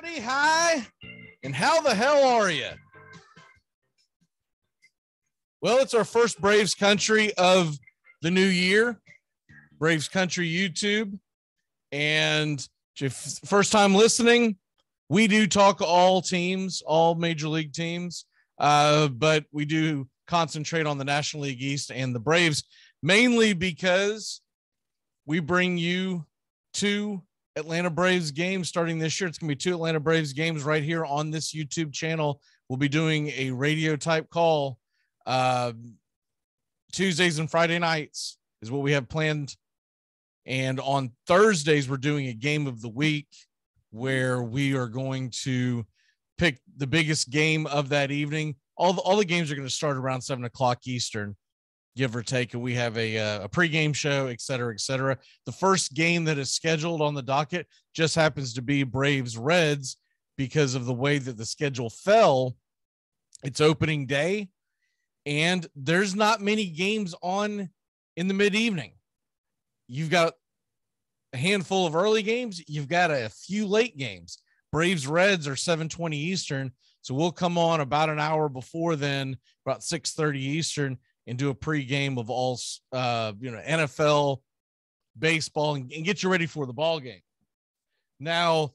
Howdy, hi, and how the hell are you? Well, it's our first Braves Country of the new year, Braves Country YouTube. And if first time listening, we do talk all teams, all major league teams, but we do concentrate on the National League East and the Braves, mainly because we bring you two Atlanta Braves games starting this year. It's going to be two Atlanta Braves games right here on this YouTube channel. We'll be doing a radio type call Tuesdays and Friday nights is what we have planned. And on Thursdays, we're doing a game of the week where we are going to pick the biggest game of that evening. All the games are going to start around 7 o'clock Eastern, give or take. And we have a pregame show, et cetera, et cetera. The first game that is scheduled on the docket just happens to be Braves Reds because of the way that the schedule fell. It's opening day, and there's not many games on in the mid-evening. You've got a handful of early games. You've got a few late games. Braves Reds are 7:20 Eastern. So we'll come on about an hour before then, about 6:30 Eastern, and do a pregame of all, NFL, baseball, and get you ready for the ball game. Now,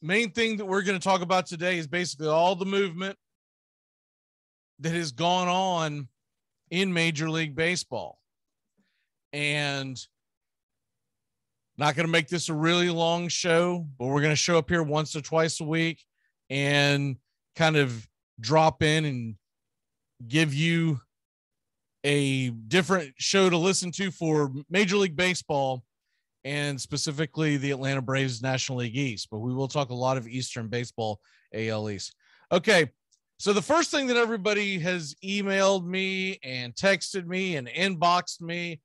main thing that we're going to talk about today is basically all the movement that has gone on in Major League Baseball. And not going to make this a really long show, but we're going to show up here once or twice a week and kind of drop in and give you a different show to listen to for Major League Baseball and specifically the Atlanta Braves National League East. But we will talk a lot of Eastern baseball, AL East. Okay. So the first thing that everybody has emailed me and texted me and inboxed me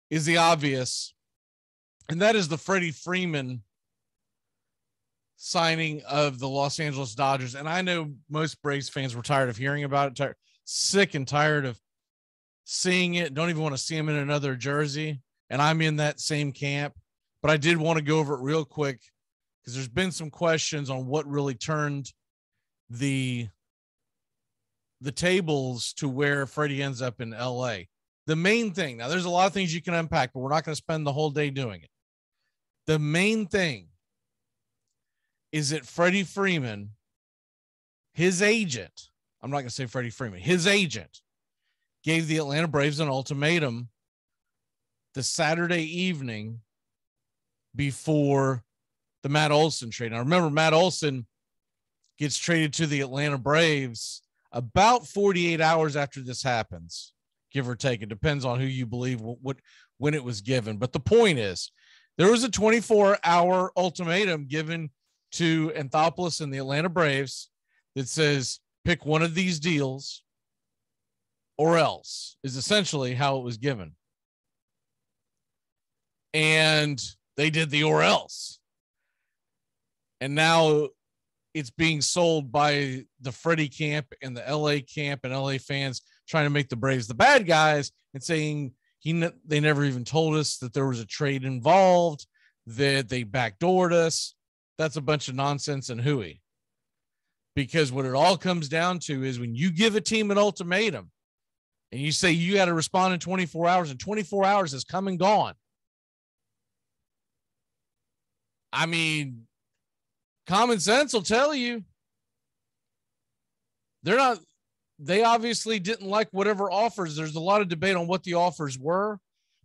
is the obvious, and that is the Freddie Freeman signing of the Los Angeles Dodgers. And I know most Braves fans were tired of hearing about it, sick and tired of seeing it, don't even want to see him in another jersey. And I'm in that same camp, but I did want to go over it real quick because there's been some questions on what really turned the tables to where Freddie ends up in LA. The main thing, now there's a lot of things you can unpack, but we're not going to spend the whole day doing it. The main thing is that Freddie Freeman, his agent, I'm not going to say Freddie Freeman, his agent gave the Atlanta Braves an ultimatum the Saturday evening before the Matt Olson trade. Now remember, Matt Olson gets traded to the Atlanta Braves about 48 hours after this happens, give or take. It depends on who you believe when it was given. But the point is, there was a 24-hour ultimatum given to Anthopoulos and the Atlanta Braves that says, pick one of these deals or else, is essentially how it was given. And they did the or else. And now it's being sold by the Freddie camp and the LA camp and LA fans trying to make the Braves the bad guys and saying they never even told us that there was a trade involved, that they backdoored us. That's a bunch of nonsense and hooey. Because what it all comes down to is when you give a team an ultimatum and you say you got to respond in 24 hours and 24 hours has come and gone. I mean, common sense will tell you they obviously didn't like whatever offers. There's a lot of debate on what the offers were,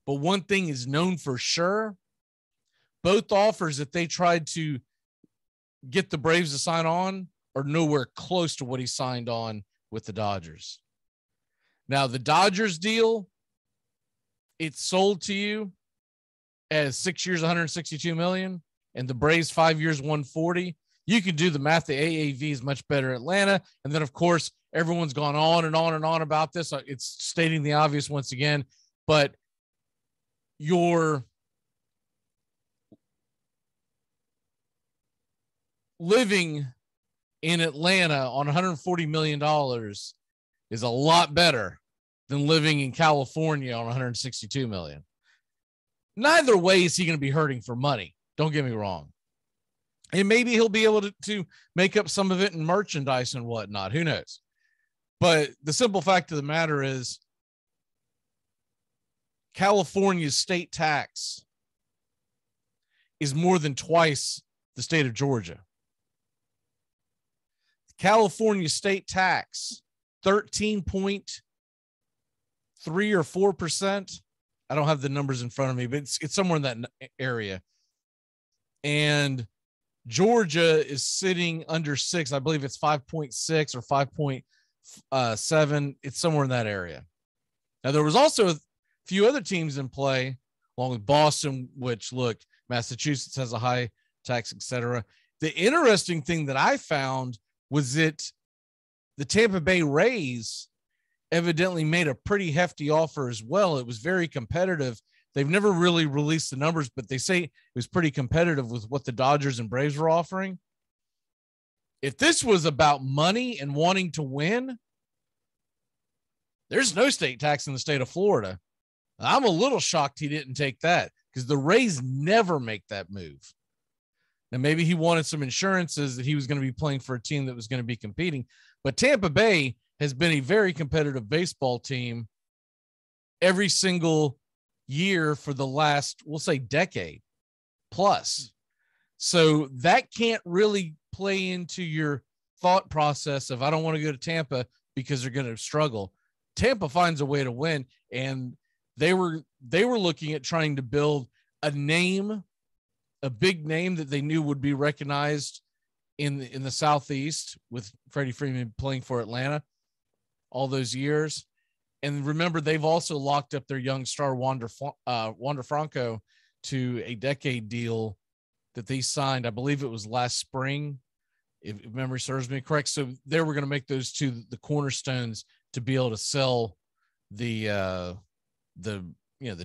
but one thing is known for sure. Both offers that they tried to get the Braves to sign on are nowhere close to what he signed on with the Dodgers. Now, the Dodgers deal, it's sold to you as 6 years, $162 million, and the Braves 5 years, $140. You can do the math. The AAV is much better in Atlanta. And then, of course, everyone's gone on and on and on about this. It's stating the obvious once again, but your living in Atlanta on $140 million is a lot better than living in California on $162 million. Neither way is he going to be hurting for money. Don't get me wrong. And maybe he'll be able to make up some of it in merchandise and whatnot. Who knows? But the simple fact of the matter is California's state tax is more than twice the state of Georgia. California state tax, 13.3 or 4%. I don't have the numbers in front of me, but it's somewhere in that area. And Georgia is sitting under 6. I believe it's 5.6 or 5.7. It's somewhere in that area. Now, there was also a few other teams in play, along with Boston, which, look, Massachusetts has a high tax, etc. The interesting thing that I found was that the Tampa Bay Rays evidently made a pretty hefty offer as well. It was very competitive. They've never really released the numbers, but they say it was pretty competitive with what the Dodgers and Braves were offering. If this was about money and wanting to win, there's no state tax in the state of Florida. I'm a little shocked he didn't take that because the Rays never make that move. And maybe he wanted some insurances that he was going to be playing for a team that was going to be competing. But Tampa Bay has been a very competitive baseball team every single year for the last, we'll say, decade plus. So that can't really play into your thought process of, I don't want to go to Tampa because they're going to struggle. Tampa finds a way to win. And they were looking at trying to build a name, a big name that they knew would be recognized in the Southeast, with Freddie Freeman playing for Atlanta all those years. And remember, they've also locked up their young star Wander Franco to a decade deal that they signed. I believe it was last spring, if memory serves me correct. So they were going to make those two the cornerstones to be able to sell the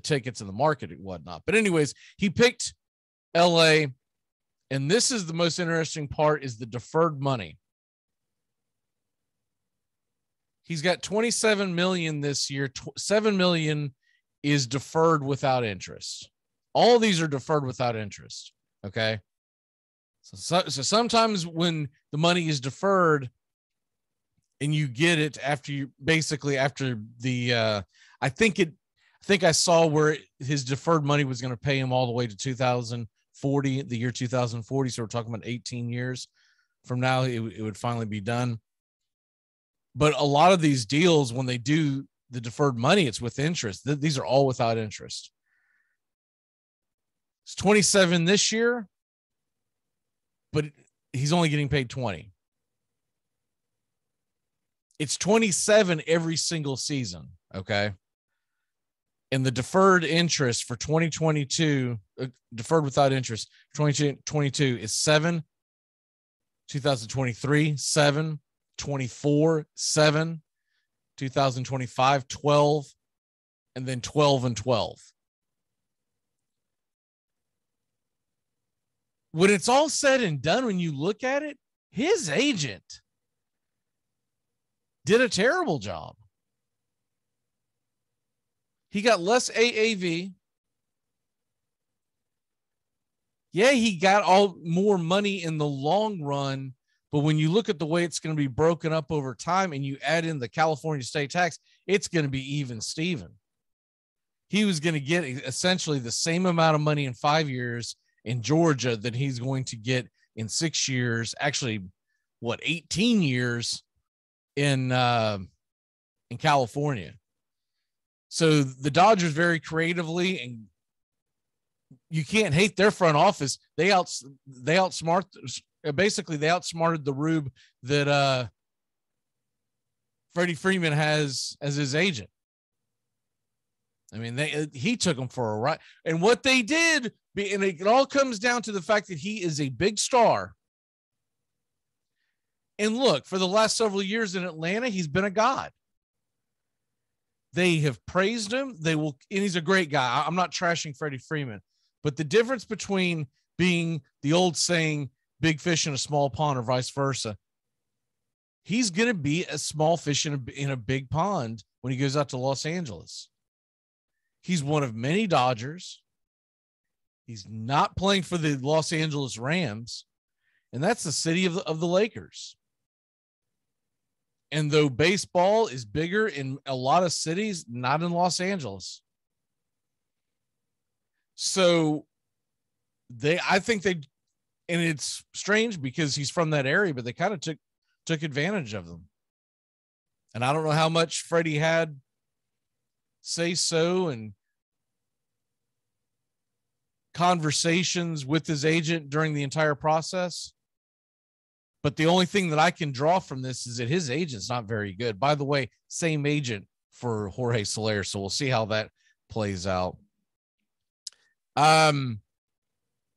tickets in the market and whatnot. But anyways, he picked LA. And this is the most interesting part, is the deferred money. He's got $27 million this year. $7 million is deferred without interest. All of these are deferred without interest. Okay. So sometimes when the money is deferred and you get it after the, I think I saw where his deferred money was going to pay him all the way to 2040, the year 2040. So we're talking about 18 years from now, it would finally be done. But a lot of these deals, when they do the deferred money, it's with interest. These are all without interest. It's 27 this year, but he's only getting paid 20. It's 27 every single season. Okay. And the deferred interest for 2022, deferred without interest, 2022 is 7, 2023, 7, 24, 7, 2025, 12, and then 12 and 12. When it's all said and done, when you look at it, his agent did a terrible job. He got less AAV. Yeah, he got more money in the long run, but when you look at the way it's going to be broken up over time and you add in the California state tax, it's going to be even Steven. He was going to get essentially the same amount of money in 5 years in Georgia that he's going to get in 6 years, actually, 18 years in California. So the Dodgers very creatively, and you can't hate their front office. They outsmarted the rube that Freddie Freeman has as his agent. I mean, he took them for a ride. And what they did, and it all comes down to the fact that he is a big star. And look, for the last several years in Atlanta, he's been a god. They have praised him. And he's a great guy. I'm not trashing Freddie Freeman, but the difference between being the old saying, big fish in a small pond, or vice versa, he's going to be a small fish in a big pond when he goes out to Los Angeles. He's one of many Dodgers. He's not playing for the Los Angeles Rams. and that's the city of the Lakers. And though baseball is bigger in a lot of cities, not in Los Angeles. So I think they, and it's strange because he's from that area, but they kind of took advantage of them. And I don't know how much Freddie had say so and conversations with his agent during the entire process. But the only thing that I can draw from this is that his agent's not very good. By the way, same agent for Jorge Soler. So we'll see how that plays out.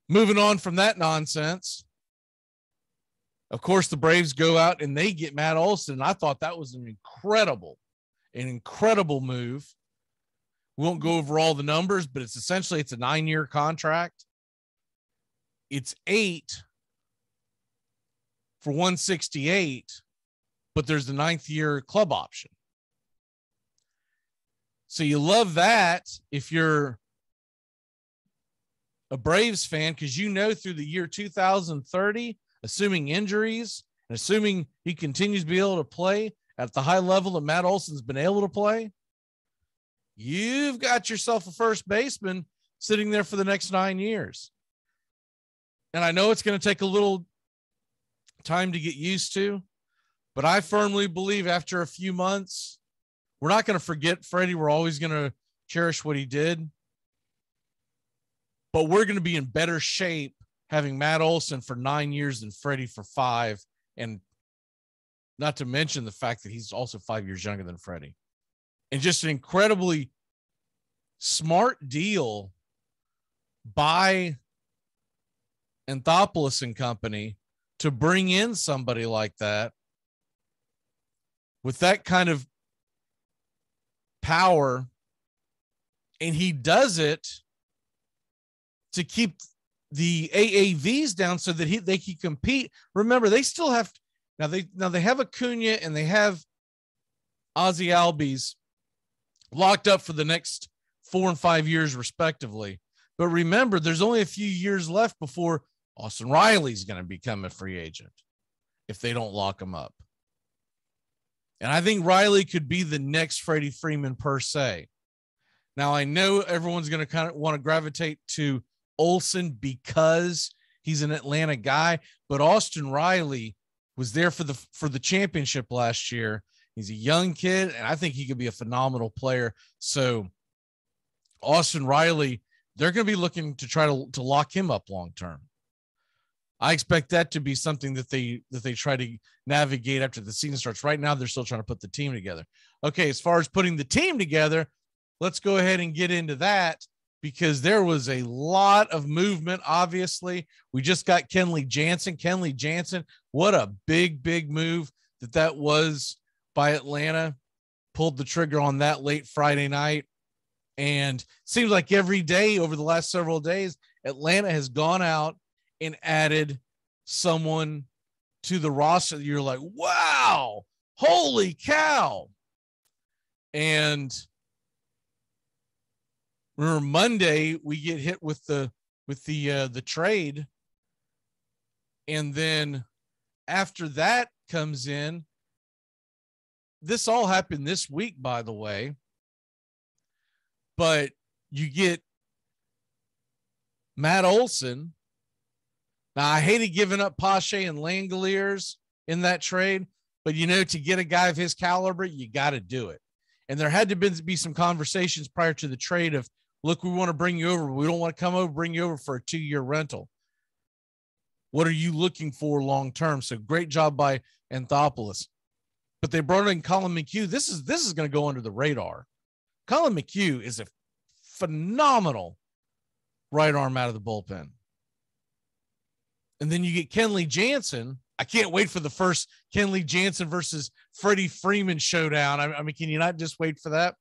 Moving on from that nonsense. Of course, the Braves go out and they get Matt Olson. I thought that was an incredible move. We won't go over all the numbers, but it's a 9-year contract. It's 8 for 168, but there's the 9th year club option. So you love that if you're a Braves fan, because you know through the year 2030, assuming injuries and assuming he continues to be able to play at the high level that Matt Olson's been able to play, you've got yourself a first baseman sitting there for the next 9 years. And I know it's going to take a little time to get used to, but I firmly believe after a few months, we're not going to forget Freddie. We're always going to cherish what he did, but we're going to be in better shape having Matt Olson for 9 years than Freddie for 5. And not to mention the fact that he's also 5 years younger than Freddie. And just an incredibly smart deal by Anthopoulos and company to bring in somebody like that with that kind of power. And he does it to keep the AAVs down so that they can compete. Remember, they still have now they have Acuna and they have Ozzie Albies locked up for the next 4 and 5 years respectively. But remember, there's only a few years left before Austin Riley's going to become a free agent if they don't lock him up. And I think Riley could be the next Freddie Freeman per se. Now, I know everyone's going to kind of want to gravitate to Olson because he's an Atlanta guy, but Austin Riley was there for the championship last year. He's a young kid, and I think he could be a phenomenal player. So Austin Riley, they're going to be looking to try to lock him up long-term. I expect that to be something that they try to navigate after the season starts. Right now, they're still trying to put the team together. Okay, as far as putting the team together, let's go ahead and get into that because there was a lot of movement, obviously. We just got Kenley Jansen. Kenley Jansen, what a big move that was by Atlanta. Pulled the trigger on that late Friday night. And seems like every day over the last several days, Atlanta has gone out and added someone to the roster. You're like, wow, holy cow. And remember Monday we get hit with the trade. And then after that comes in, this all happened this week, by the way, but you get Matt Olson. Now, I hated giving up Pache and Langoliers in that trade, but, to get a guy of his caliber, you got to do it. And there had to be some conversations prior to the trade of, look, we want to bring you over. We don't want to come over, bring you over for a 2-year rental. What are you looking for long-term? So great job by Anthopoulos. But they brought in Colin McHugh. This is going to go under the radar. Colin McHugh is a phenomenal right arm out of the bullpen. And then you get Kenley Jansen. I can't wait for the first Kenley Jansen versus Freddie Freeman showdown. I mean, can you not just wait for that?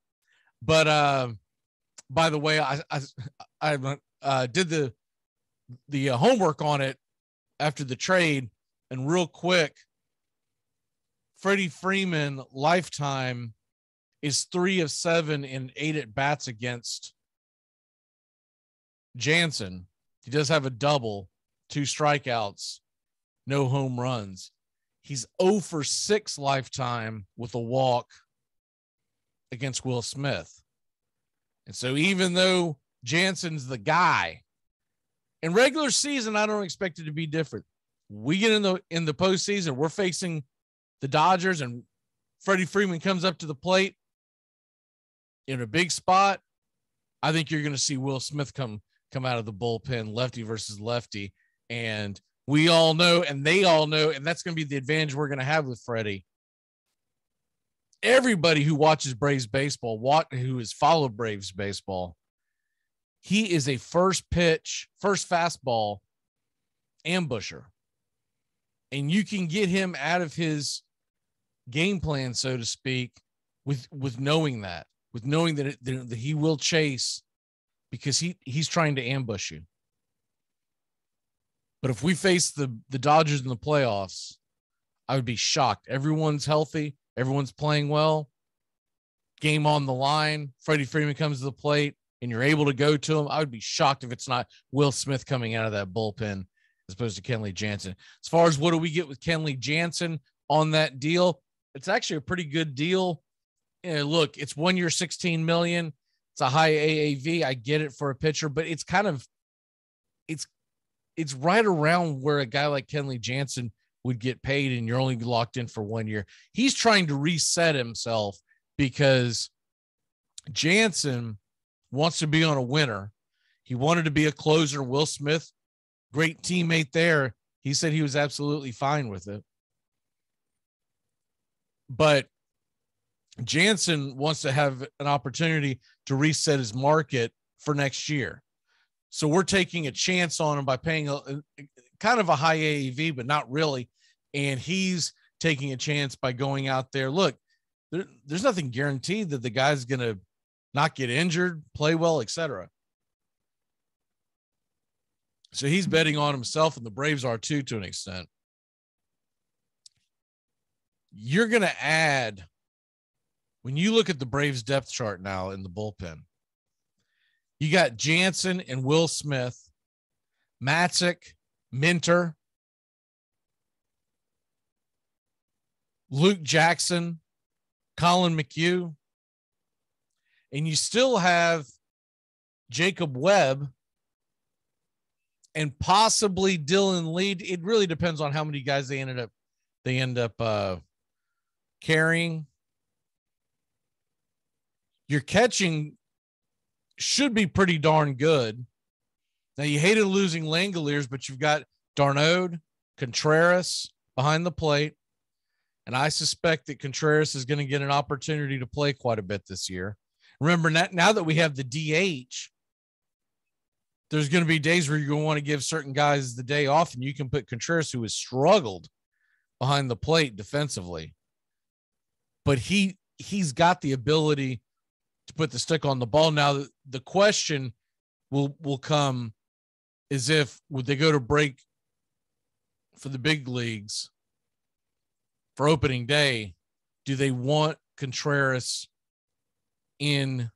But by the way, I did the homework on it after the trade, and real quick, Freddie Freeman lifetime is 3 of 7 in 8 at bats against Jansen. He does have a double, 2 strikeouts, no home runs. He's 0 for 6 lifetime with a walk against Will Smith. And so even though Jansen's the guy, in regular season, I don't expect it to be different. We get in the postseason, we're facing the Dodgers, and Freddie Freeman comes up to the plate in a big spot. I think you're going to see Will Smith come out of the bullpen, lefty versus lefty. And we all know, and they all know, and that's going to be the advantage we're going to have with Freddie. Everybody who watches Braves baseball, who has followed Braves baseball, he is a first fastball ambusher. And you can get him out of his game plan, so to speak, with knowing that he will chase because he's trying to ambush you. But if we face the Dodgers in the playoffs, I would be shocked. Everyone's healthy. Everyone's playing well. Game on the line. Freddie Freeman comes to the plate, and you're able to go to him. I would be shocked if it's not Will Smith coming out of that bullpen as opposed to Kenley Jansen. As far as what do we get with Kenley Jansen on that deal, it's actually a pretty good deal. Look, it's 1 year, $16 million. It's a high AAV. I get it for a pitcher, but it's right around where a guy like Kenley Jansen would get paid, and you're only locked in for 1 year. He's trying to reset himself because Jansen wants to be on a winner. He wanted to be a closer. Will Smith, great teammate there. He said he was absolutely fine with it. But Jansen wants to have an opportunity to reset his market for next year. So we're taking a chance on him by paying kind of a high AAV, but not really. And he's taking a chance by going out there. Look, there's nothing guaranteed that the guy's going to not get injured, play well, etc. So he's betting on himself, and the Braves are too, to an extent. You're going to add, when you look at the Braves depth chart now in the bullpen, you got Jansen and Will Smith, Matzik, Minter, Luke Jackson, Colin McHugh, and you still have Jacob Webb and possibly Dylan Lee. It really depends on how many guys they end up carrying. Your catching should be pretty darn good. Now, you hated losing Langoliers, but you've got Darnode, Contreras behind the plate, and I suspect that Contreras is going to get an opportunity to play quite a bit this year. Remember, now that we have the DH, there's going to be days where you're going to want to give certain guys the day off, and you can put Contreras, who has struggled behind the plate defensively, but he's got the ability to put the stick on the ball. Now, the question will come is would they go to break for the big leagues for opening day? Do they want Contreras in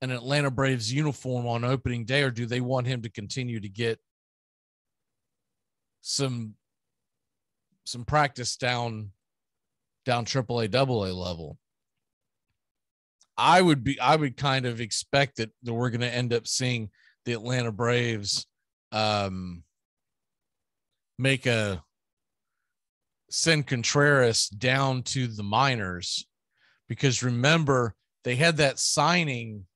an Atlanta Braves uniform on opening day, or do they want him to continue to get some practice down AAA, AA level? I would kind of expect that we're going to end up seeing the Atlanta Braves send Contreras down to the minors, because remember, they had that signing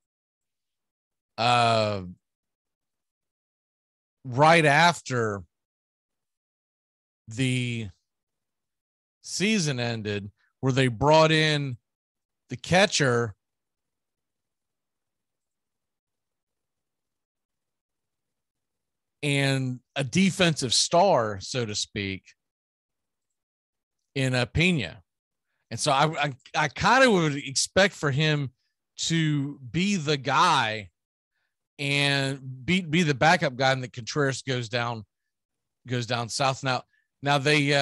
right after the season ended, where they brought in the catcher and a defensive star, so to speak, in Pena. And so I kind of would expect for him to be the guy and be the backup guy, and the Contreras goes down south. Now they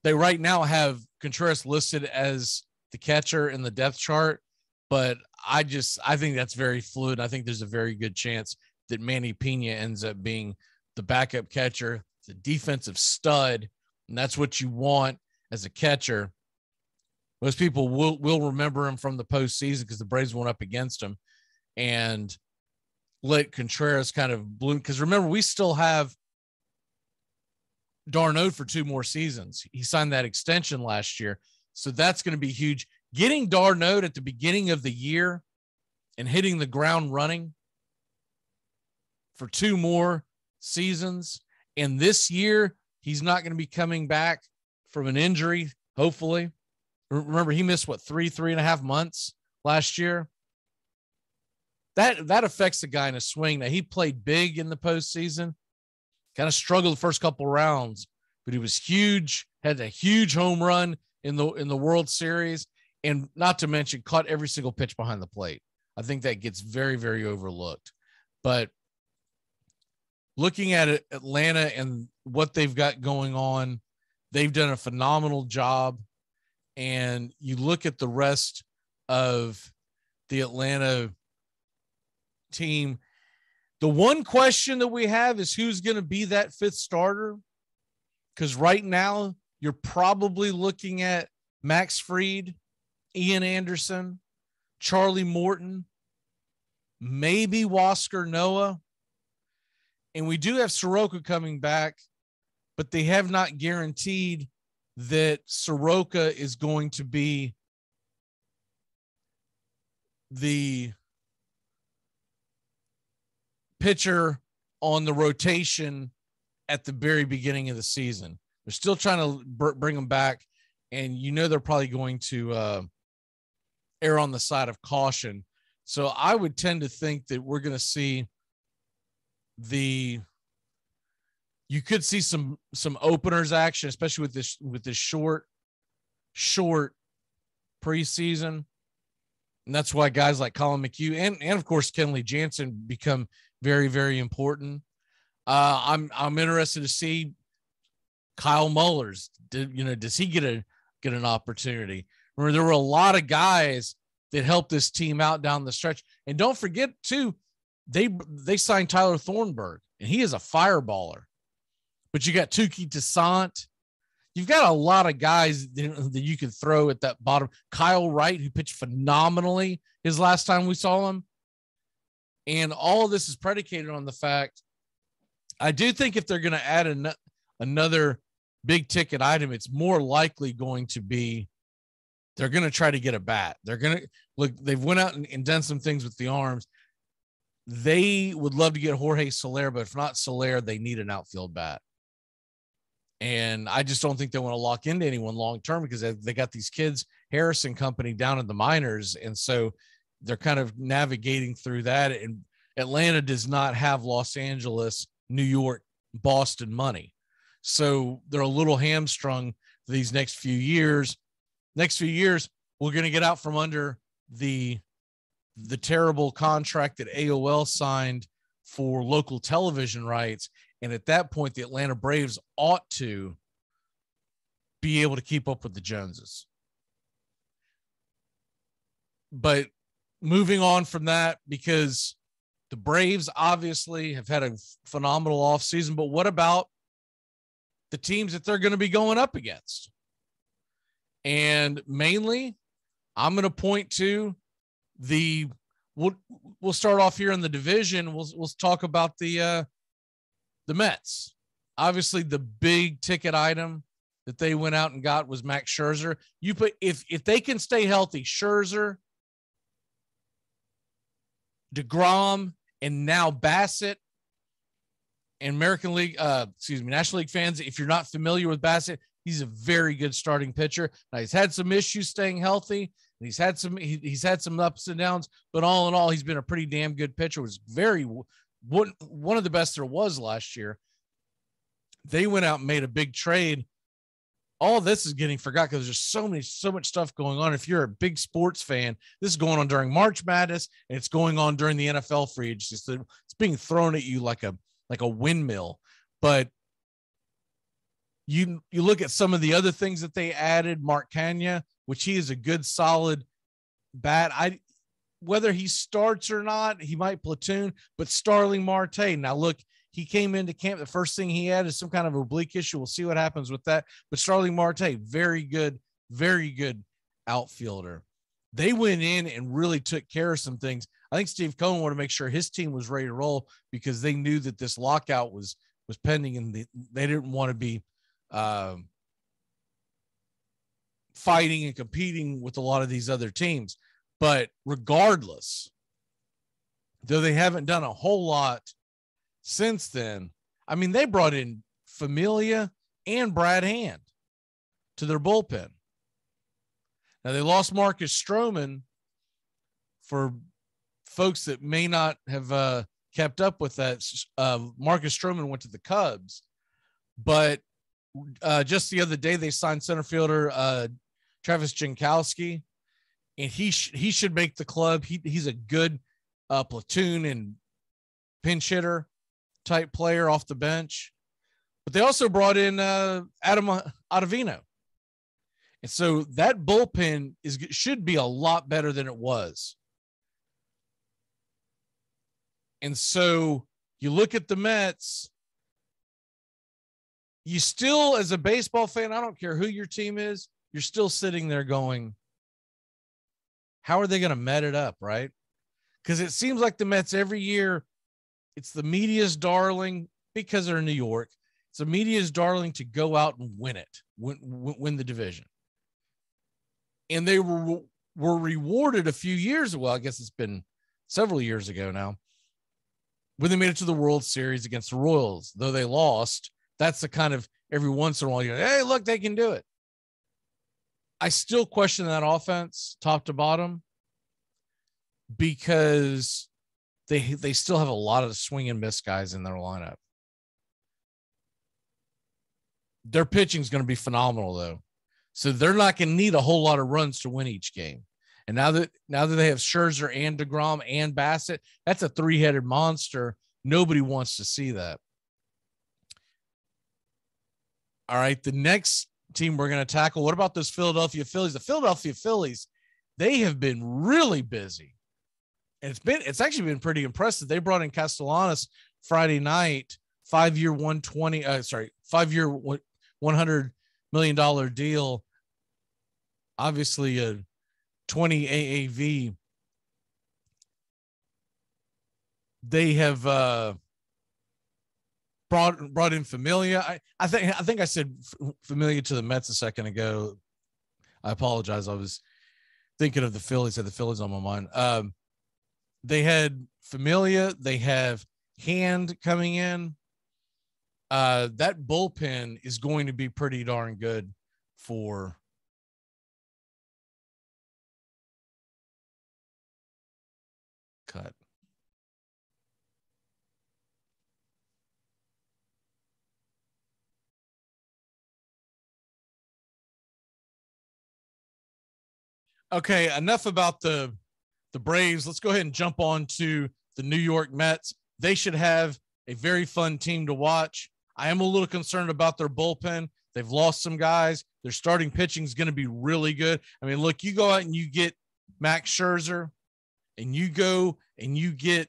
right now have Contreras listed as the catcher in the depth chart, but I think that's very fluid. I think there's a very good chance that Manny Pena ends up being the backup catcher. He's a defensive stud, and that's what you want as a catcher. Most people will remember him from the postseason because the Braves went up against him and let Contreras kind of bloom. Because remember, we still have d'Arnaud for 2 more seasons. He signed that extension last year, so that's going to be huge. Getting d'Arnaud at the beginning of the year and hitting the ground running for 2 more seasons, and this year he's not going to be coming back from an injury, hopefully. Remember, he missed, 3.5 months last year? That affects the guy in a swing. Now, he played big in the postseason, kind of struggled the first couple rounds, but he was huge, had a huge home run in the World Series, and not to mention caught every single pitch behind the plate. I think that gets very, very overlooked. But looking at it, Atlanta and what they've got going on, they've done a phenomenal job. And you look at the rest of the Atlanta team, the one question that we have is who's going to be that 5th starter? Because right now you're probably looking at Max Fried, Ian Anderson, Charlie Morton, maybe Wasker Noah. And we do have Soroka coming back, but they have not guaranteed that Soroka is going to be the pitcher on the rotation at the very beginning of the season. They're still trying to bring him back, and they're probably going to err on the side of caution. So I would tend to think that we're going to see you could see some openers action, especially with this short preseason. And that's why guys like Colin McHugh and of course Kenley Jansen become very, very important. I'm interested to see Kyle Mullers. Does he get an opportunity? Remember, there were a lot of guys that helped this team out down the stretch. And don't forget too, they signed Tyler Thornburg, and he is a fireballer. But you got Tuki Toussaint. You've got a lot of guys that you can throw at that bottom. Kyle Wright, who pitched phenomenally his last time we saw him. And all of this is predicated on the fact, I do think if they're going to add another big ticket item, it's more likely going to be they're going to try to get a bat. They're going to look, they've went out and done some things with the arms. They would love to get Jorge Soler, but if not Soler, they need an outfield bat. And I just don't think they want to lock into anyone long-term because they got these kids, Harrison Company, down in the minors. And so they're kind of navigating through that. And Atlanta does not have Los Angeles, New York, Boston money. So they're a little hamstrung these next few years. Next few years, we're going to get out from under the terrible contract that AOL signed for local television rights. And at that point, the Atlanta Braves ought to be able to keep up with the Joneses. But moving on from that, because the Braves obviously have had a phenomenal offseason, but what about the teams that they're going to be going up against? And mainly, I'm going to point to we'll start off here in the division. We'll talk about the Mets. Obviously, the big ticket item that they went out and got was Max Scherzer. If they can stay healthy, Scherzer, DeGrom, and now Bassett, and National League fans, if you're not familiar with Bassett, he's a very good starting pitcher. Now, he's had some issues staying healthy, and he's had some ups and downs, but all in all, he's been a pretty damn good pitcher. Was one of the best there was last year. They went out and made a big trade. All this is getting forgot because there's so much stuff going on. If you're a big sports fan, this is going on during March Madness, and it's going on during the NFL free agency. So it's being thrown at you like a windmill. But you look at some of the other things that they added. Mark Canha, which he is a good, solid bat. Whether he starts or not, he might platoon. But Starling Marte, now look, He came into camp. The first thing he had is some kind of oblique issue. We'll see what happens with that. But Starling Marte, very good outfielder. They went in and really took care of some things. I think Steve Cohen wanted to make sure his team was ready to roll because they knew that this lockout was pending, and they didn't want to be fighting and competing with a lot of these other teams. But regardless, though they haven't done a whole lot since then, I mean, they brought in Familia and Brad Hand to their bullpen. Now, they lost Marcus Stroman. For folks that may not have kept up with that, Marcus Stroman went to the Cubs. But just the other day, they signed center fielder Travis Jankowski, and he should make the club. He's a good platoon and pinch hitter type player off the bench. But they also brought in Adam Ottavino. And so that bullpen should be a lot better than it was. And so you look at the Mets, you still, as a baseball fan, I don't care who your team is, you're still sitting there going, how are they going to Met it up, right? Because it seems like the Mets every year, it's the media's darling because they're in New York. It's the media's darling to go out and win it, win the division. And they were rewarded a few years ago. Well, I guess it's been several years ago now, when they made it to the World Series against the Royals. Though they lost, that's the kind of every once in a while, you're like, hey, look, they can do it. I still question that offense top to bottom because they still have a lot of swing and miss guys in their lineup. Their pitching is going to be phenomenal, though. So they're not going to need a whole lot of runs to win each game. And now that they have Scherzer and DeGrom and Bassett, that's a three-headed monster. Nobody wants to see that. All right, the next team we're going to tackle, what about those Philadelphia Phillies? The Philadelphia Phillies, they have been really busy. And it's actually been pretty impressive. They brought in Castellanos Friday night, 5-year $100 million deal. Obviously a 20 AAV. They have brought in Familia. I think I said Familia to the Mets a second ago. I apologize. I was thinking of the Phillies. Had the Phillies on my mind. They had Familia. They have Hand coming in. That bullpen is going to be pretty darn good for cut. Okay, enough about the Braves. Let's go ahead and jump on to the New York Mets. They should have a very fun team to watch. I am a little concerned about their bullpen. They've lost some guys. Their starting pitching is going to be really good. I mean, look, you go out and you get Max Scherzer, and you go and you get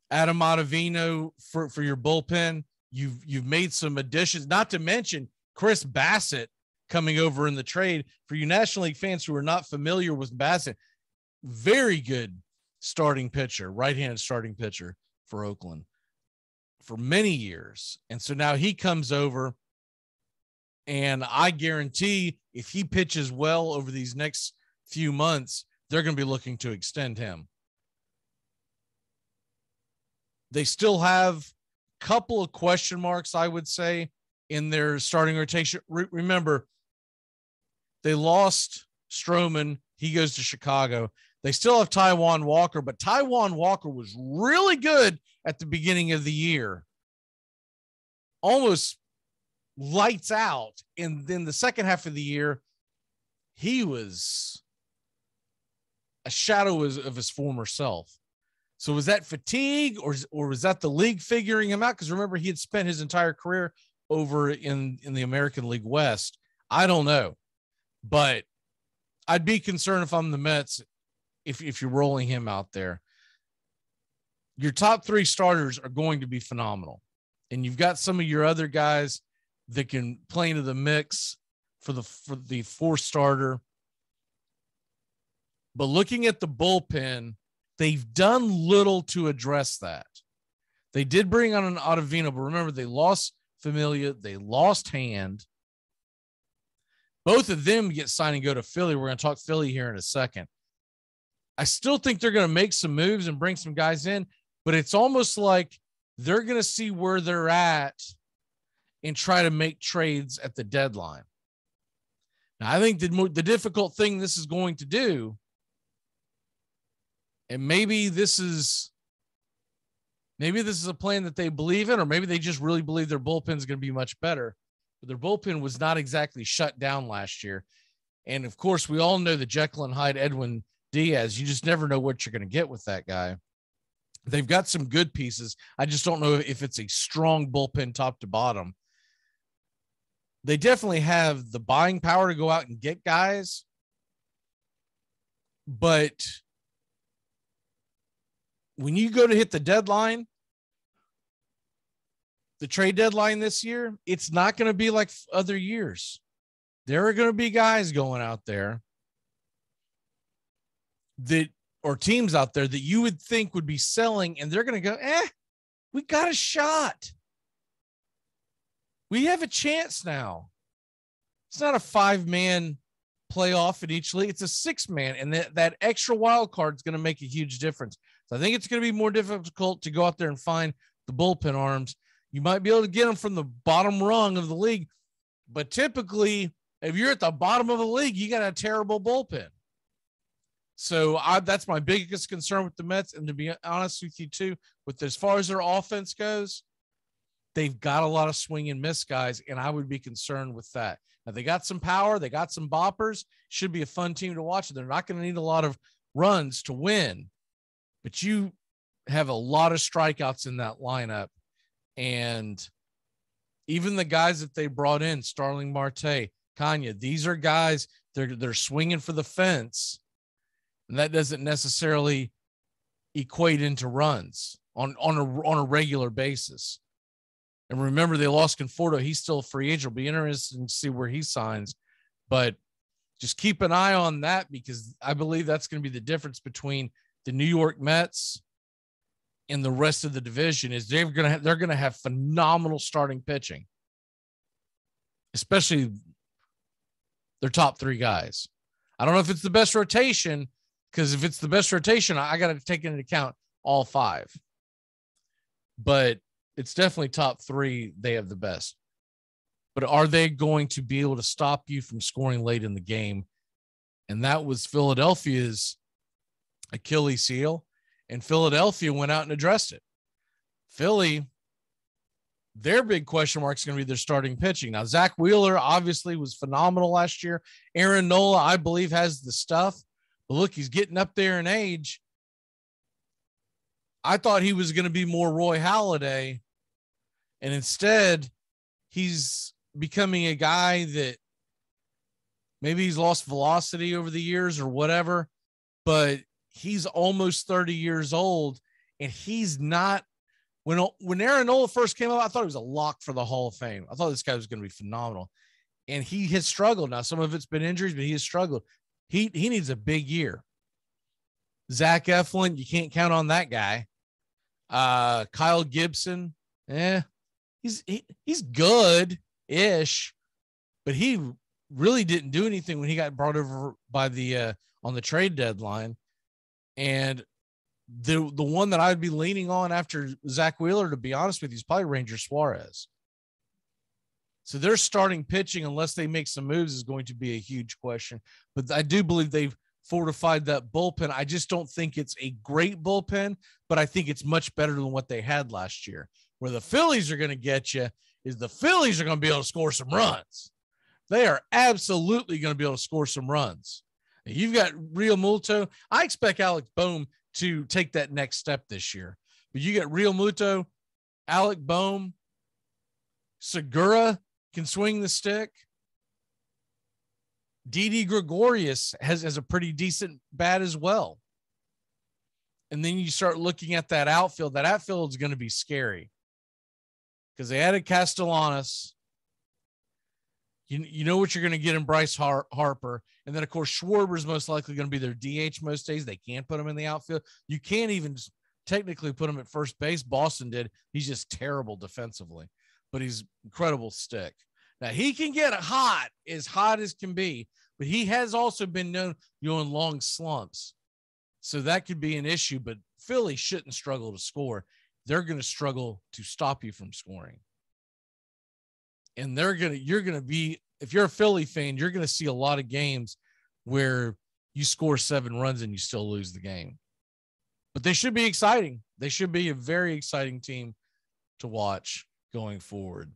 Adam Ottavino for your bullpen. You've made some additions, not to mention Chris Bassett coming over in the trade. For you National League fans who are not familiar with Bassett, very good starting pitcher, right-handed starting pitcher for Oakland for many years. And so now he comes over, and I guarantee if he pitches well over these next few months, they're going to be looking to extend him. They still have a couple of question marks, I would say, in their starting rotation. Remember, they lost Stroman. He goes to Chicago. They still have Taijuan Walker, but Taijuan Walker was really good at the beginning of the year. Almost lights out. And then the second half of the year, he was a shadow of his former self. So was that fatigue or was that the league figuring him out? Because remember, he had spent his entire career over in the American League West. I don't know. But I'd be concerned if I'm the Mets if you're rolling him out there. your top three starters are going to be phenomenal. And you've got some of your other guys that can play into the mix for the fourth starter. But looking at the bullpen, they've done little to address that. They did bring on an Ottavino, but remember, they lost Familia, they lost Hand. Both of them get signed and go to Philly. We're going to talk Philly here in a second. I still think they're going to make some moves and bring some guys in, but it's almost like they're going to see where they're at and try to make trades at the deadline. Now, I think the difficult thing this is going to do, and maybe this is a plan that they believe in, or maybe they just really believe their bullpen is going to be much better. But their bullpen was not exactly shut down last year. And, of course, we all know the Jekyll and Hyde Edwin Diaz. You just never know what you're going to get with that guy. They've got some good pieces. I just don't know if it's a strong bullpen top to bottom. They definitely have the buying power to go out and get guys. But when you go to hit the deadline, the trade deadline this year, it's not going to be like other years. There are going to be guys going out there or teams out there that you would think would be selling, and they're going to go, we got a shot. We have a chance now. It's not a 5-man playoff in each league. It's a 6-man, and that extra wild card is going to make a huge difference. So I think it's going to be more difficult to go out there and find the bullpen arms. You might be able to get them from the bottom rung of the league, but typically, if you're at the bottom of the league, you got a terrible bullpen. So that's my biggest concern with the Mets. And to be honest with you too, with as far as their offense goes, they've got a lot of swing and miss guys, and I would be concerned with that. Now, they got some power. They got some boppers. Should be a fun team to watch. They're not going to need a lot of runs to win, but you have a lot of strikeouts in that lineup. And even the guys that they brought in, Starling Marte, Kanya, these are guys, they're swinging for the fence. And that doesn't necessarily equate into runs on a regular basis. And remember, they lost Conforto. He's still a free agent. It'll be interesting to see where he signs. But just keep an eye on that, because I believe that's going to be the difference between the New York Mets and the rest of the division. Is they're going to have phenomenal starting pitching, especially their top three guys. I don't know if it's the best rotation, because if it's the best rotation, I got to take into account all five. But it's definitely top three. They have the best. But are they going to be able to stop you from scoring late in the game? And that was Philadelphia's Achilles heel. And Philadelphia went out and addressed it. Philly, their big question mark is going to be their starting pitching. Now, Zach Wheeler obviously was phenomenal last year. Aaron Nola, I believe, has the stuff. But look, he's getting up there in age. I thought he was going to be more Roy Halladay. And instead, he's becoming a guy that maybe he's lost velocity over the years or whatever, but he's almost 30 years old, and he's not. When Aaron Nola first came out, I thought he was a lock for the Hall of Fame. I thought this guy was going to be phenomenal, and he has struggled. Now, some of it's been injuries, but he has struggled. He needs a big year. Zach Eflin, you can't count on that guy. Kyle Gibson, he's good-ish, but he really didn't do anything when he got brought over by on the trade deadline. And the one that I'd be leaning on after Zach Wheeler, to be honest with you, is probably Ranger Suarez. So their starting pitching, unless they make some moves, is going to be a huge question. But I do believe they've fortified that bullpen. I just don't think it's a great bullpen, but I think it's much better than what they had last year. Where the Phillies are going to get you is the Phillies are going to be able to score some runs. They are absolutely going to be able to score some runs. And you've got Real Muto. I expect Alec Boehm to take that next step this year. But you got Real Muto, Alec Boehm, Segura can swing the stick. Didi Gregorius has a pretty decent bat as well. And then you start looking at that outfield. That outfield is going to be scary because they added Castellanos. You know what you're going to get in Bryce Harper. And then, of course, Schwarber's most likely going to be their DH most days. They can't put him in the outfield. You can't even technically put him at first base. Boston did. He's just terrible defensively, but he's incredible stick. Now, he can get hot as can be, but he has also been known in long slumps. So that could be an issue, but Philly shouldn't struggle to score. They're going to struggle to stop you from scoring. And you're going to be, if you're a Philly fan, you're going to see a lot of games where you score 7 runs and you still lose the game. But they should be exciting. They should be a very exciting team to watch going forward.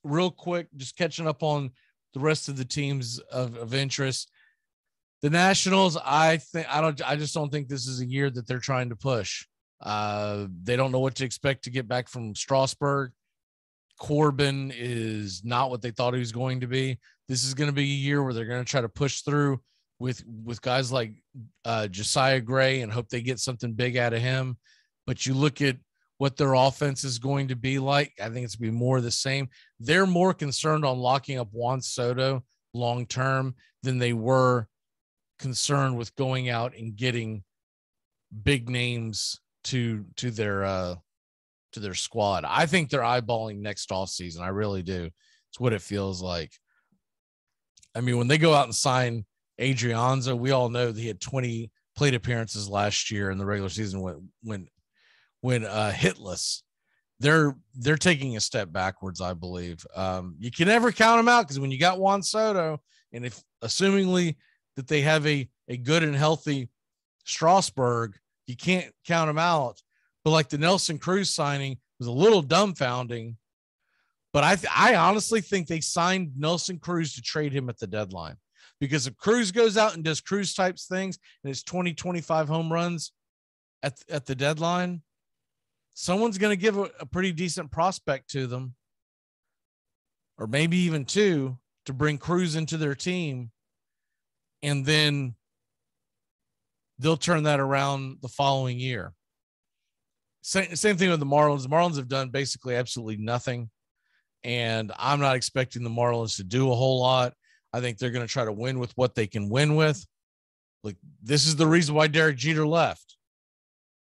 Real quick, just catching up on the rest of the teams of interest. The Nationals, I just don't think this is a year that they're trying to push. They don't know what to expect to get back from Strasburg. Corbin is not what they thought he was going to be. This is going to be a year where they're going to try to push through with guys like Josiah Gray and hope they get something big out of him. But you look at what their offense is going to be like, I think it's going to be more of the same. They're more concerned on locking up Juan Soto long-term than they were concerned with going out and getting big names to their squad. I think they're eyeballing next offseason. I really do. It's what it feels like. I mean, when they go out and sign Adrianza, we all know that he had 20 plate appearances last year in the regular season when hitless. They're taking a step backwards, I believe. You can never count them out because when you got Juan Soto, and if assumingly that they have a good and healthy Strasburg, you can't count them out. But like the Nelson Cruz signing was a little dumbfounding. But I honestly think they signed Nelson Cruz to trade him at the deadline. Because if Cruz goes out and does Cruz types things and it's 20, 25 home runs at the deadline, someone's going to give a pretty decent prospect to them, or maybe even 2, to bring Cruz into their team. And then they'll turn that around the following year. Same thing with the Marlins. The Marlins have done basically absolutely nothing. And I'm not expecting the Marlins to do a whole lot. I think they're going to try to win with what they can win with. Like, this is the reason why Derek Jeter left.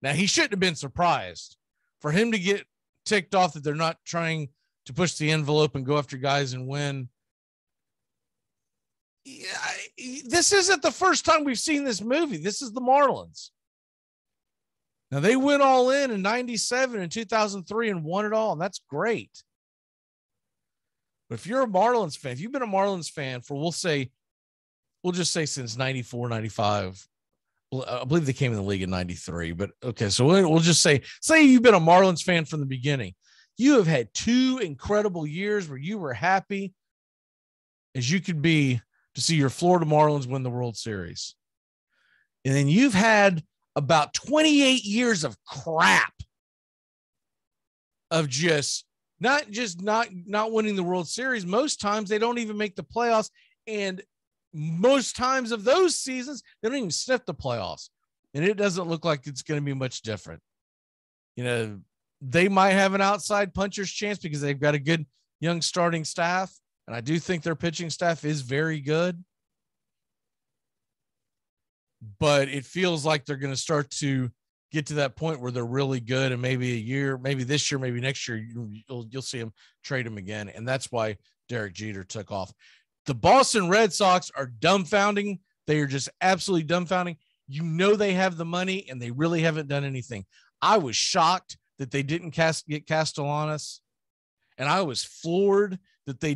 Now, he shouldn't have been surprised. For him to get ticked off that they're not trying to push the envelope and go after guys and win. Yeah, this isn't the first time we've seen this movie. This is the Marlins. Now, they went all in 97 and 2003 and won it all, and that's great. But if you're a Marlins fan, if you've been a Marlins fan for, we'll just say since 94, 95, I believe they came in the league in 93, but okay. So we'll just say you've been a Marlins fan from the beginning. You have had 2 incredible years where you were happy as you could be to see your Florida Marlins win the World Series. And then you've had about 28 years of crap of not winning the World Series. Most times they don't even make the playoffs. And most times of those seasons, they don't even sniff the playoffs. And it doesn't look like it's going to be much different. You know, they might have an outside puncher's chance because they've got a good young starting staff. And I do think their pitching staff is very good. But it feels like they're going to start to get to that point where they're really good. And maybe a year, maybe this year, maybe next year, you'll see them trade them again. And that's why Derek Jeter took off. The Boston Red Sox are dumbfounding. They are just absolutely dumbfounding. You know they have the money, and they really haven't done anything. I was shocked that they didn't get Castellanos, and I was floored that they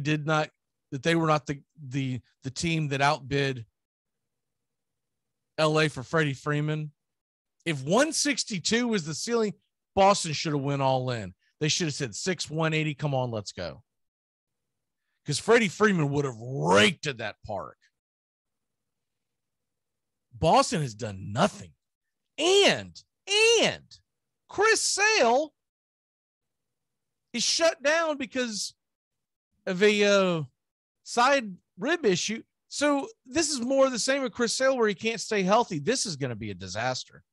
were not the team that outbid LA for Freddie Freeman. If 162 was the ceiling, Boston should have went all in. They should have said 180. Come on, let's go. Because Freddie Freeman would have raked at that park. Boston has done nothing. And Chris Sale is shut down because of a side rib issue. So this is more of the same with Chris Sale, where he can't stay healthy. This is going to be a disaster.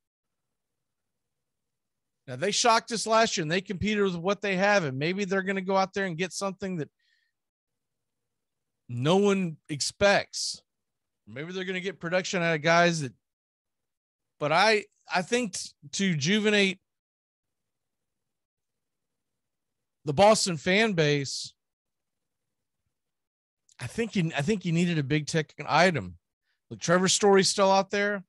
Now, they shocked us last year, and they competed with what they have, and maybe they're going to go out there and get something that no one expects. Maybe they're going to get production out of guys that, but I think to rejuvenate the Boston fan base, I think you needed a big ticket item. Look, Trevor Story's still out there, and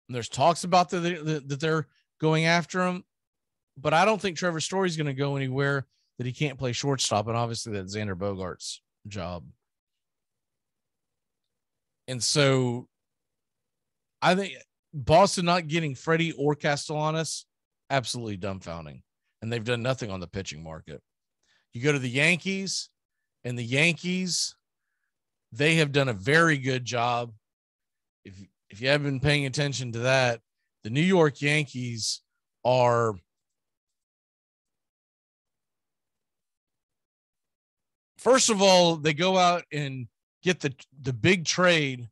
there's talks about that they're going after him, but I don't think Trevor Story's going to go anywhere that he can't play shortstop, and obviously that's Xander Bogaerts' job. And so I think Boston not getting Freddie or Castellanos, absolutely dumbfounding. And they've done nothing on the pitching market. You go to the Yankees, and the Yankees, they have done a very good job. If you haven't been paying attention to that, the New York Yankees are first of all, they go out and get the big trade,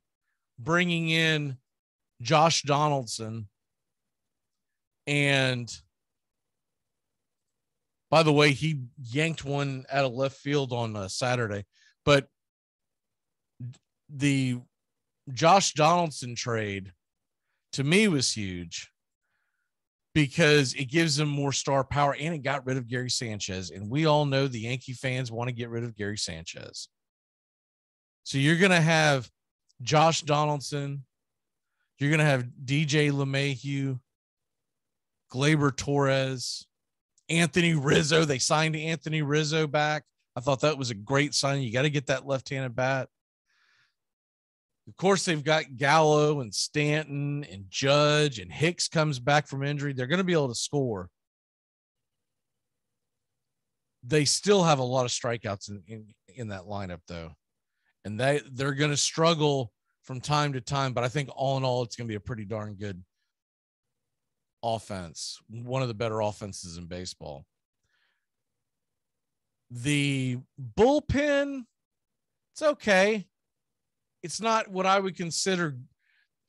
bringing in Josh Donaldson. And by the way, he yanked one out of left field on Saturday. But the Josh Donaldson trade, to me, was huge because it gives them more star power, and it got rid of Gary Sanchez. And we all know the Yankee fans want to get rid of Gary Sanchez. So you're going to have Josh Donaldson. You're going to have DJ LeMahieu, Gleyber Torres, Anthony Rizzo. They signed Anthony Rizzo back. I thought that was a great sign. You got to get that left-handed bat. Of course, they've got Gallo and Stanton and Judge, and Hicks comes back from injury. They're going to be able to score. They still have a lot of strikeouts in that lineup, though. And they're going to struggle from time to time. But I think all in all, it's going to be a pretty darn good offense. One of the better offenses in baseball. The bullpen, it's okay. It's not what I would consider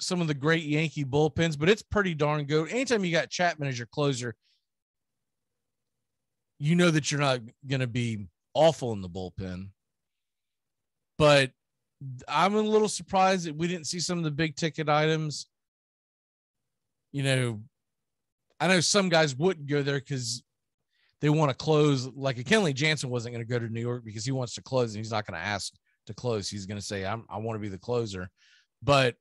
some of the great Yankee bullpens, but it's pretty darn good. Anytime you got Chapman as your closer, you know that you're not going to be awful in the bullpen. But I'm a little surprised that we didn't see some of the big ticket items. You know, I know some guys wouldn't go there because they want to close. Like a Kenley Jansen wasn't going to go to New York because he wants to close, and he's not going to ask to close. He's going to say, I want to be the closer. But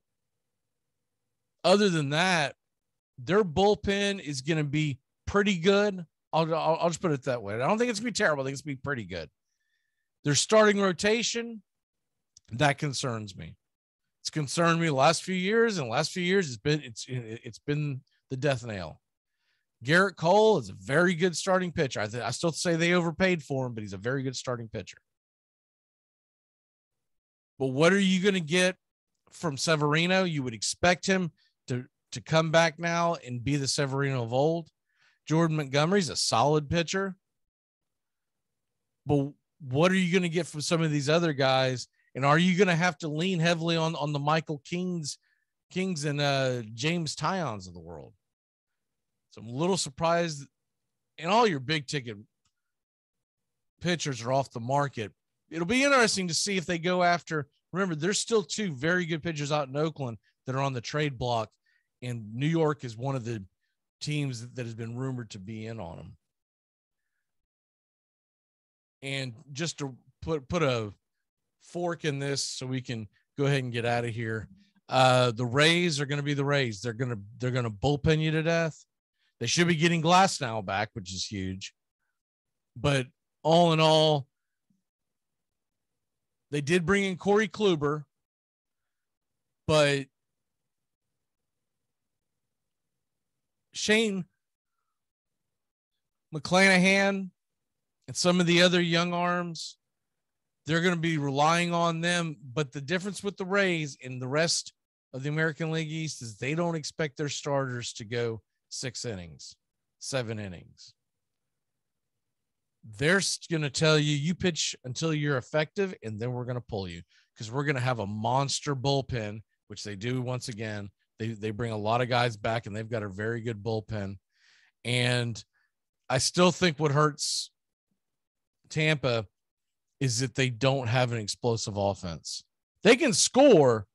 other than that, their bullpen is going to be pretty good. I'll just put it that way. I don't think it's going to be terrible. I think it's going to be pretty good. Their starting rotation, that concerns me. It's concerned me the last few years, and the last few years it's been the death nail. Garrett Cole is a very good starting pitcher. I still say they overpaid for him, but he's a very good starting pitcher. But what are you going to get from Severino? You would expect him to come back now and be the Severino of old. Jordan Montgomery's a solid pitcher. But what are you going to get from some of these other guys? And are you going to have to lean heavily on the Michael Kings and James Tyons of the world? So I'm a little surprised. And all your big ticket pitchers are off the market. It'll be interesting to see if they go after. Remember, there's still two very good pitchers out in Oakland that are on the trade block, and New York is one of the teams that has been rumored to be in on them. And just to put a fork in this so we can go ahead and get out of here. The Rays are going to be the Rays. They're going to bullpen you to death. They should be getting Glasnow back, which is huge. But all in all, they did bring in Corey Kluber, but Shane McClanahan and some of the other young arms, they're going to be relying on them. But the difference with the Rays and the rest of the American League East is they don't expect their starters to go 6 innings, 7 innings. they're going to tell you, you pitch until you're effective, and then we're going to pull you because we're going to have a monster bullpen, which they do once again. They bring a lot of guys back, and they've got a very good bullpen. And I still think what hurts Tampa is that they don't have an explosive offense. They can score,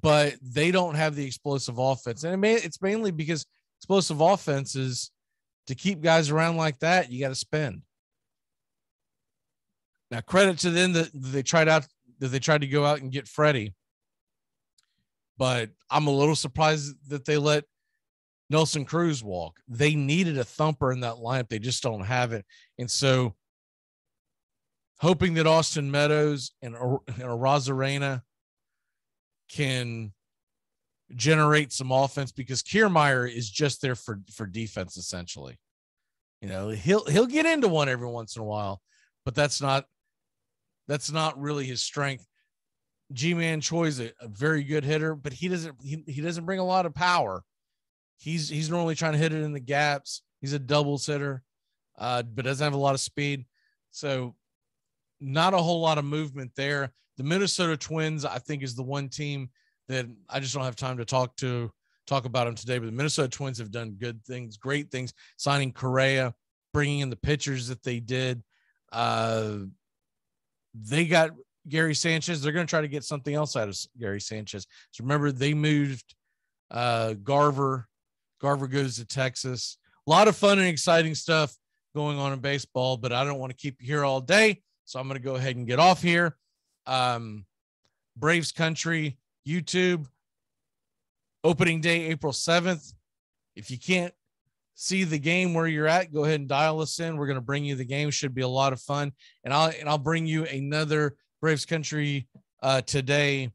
but they don't have the explosive offense. And it's mainly because explosive offenses, to keep guys around like that, you got to spend. Now, credit to them that they tried to go out and get Freddie. But I'm a little surprised that they let Nelson Cruz walk. They needed a thumper in that lineup. They just don't have it. And so hoping that Austin Meadows and Arozarena can generate some offense, because Kiermaier is just there for defense, essentially. You know, he'll get into one every once in a while, but that's not really his strength. G-Man Choi's a very good hitter, but he doesn't bring a lot of power. He's normally trying to hit it in the gaps. He's a doubles hitter, but doesn't have a lot of speed. So not a whole lot of movement there. The Minnesota Twins, I think, is the one team that I just don't have time to talk about them today, but the Minnesota Twins have done good things, great things, signing Correa, bringing in the pitchers that they did. They got Gary Sanchez. They're going to try to get something else out of Gary Sanchez. So remember, they moved Garver. Garver goes to Texas. A lot of fun and exciting stuff going on in baseball, but I don't want to keep you here all day, so I'm going to go ahead and get off here. Braves Country YouTube, opening day, April 7th. If you can't see the game where you're at, go ahead and dial us in. We're going to bring you the game. Should be a lot of fun. And I'll bring you another Braves Country Today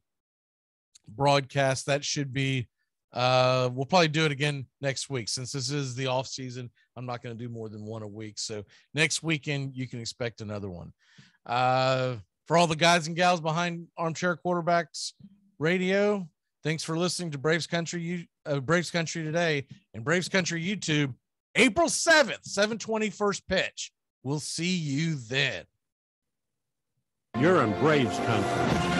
broadcast. That should be, we'll probably do it again next week. Since this is the off season, I'm not going to do more than one a week. So next weekend, you can expect another one. For all the guys and gals behind Armchair Quarterbacks Radio, thanks for listening to Braves Country Today and Braves Country YouTube, April 7th, 7:20 first pitch. We'll see you then. You're in Braves Country.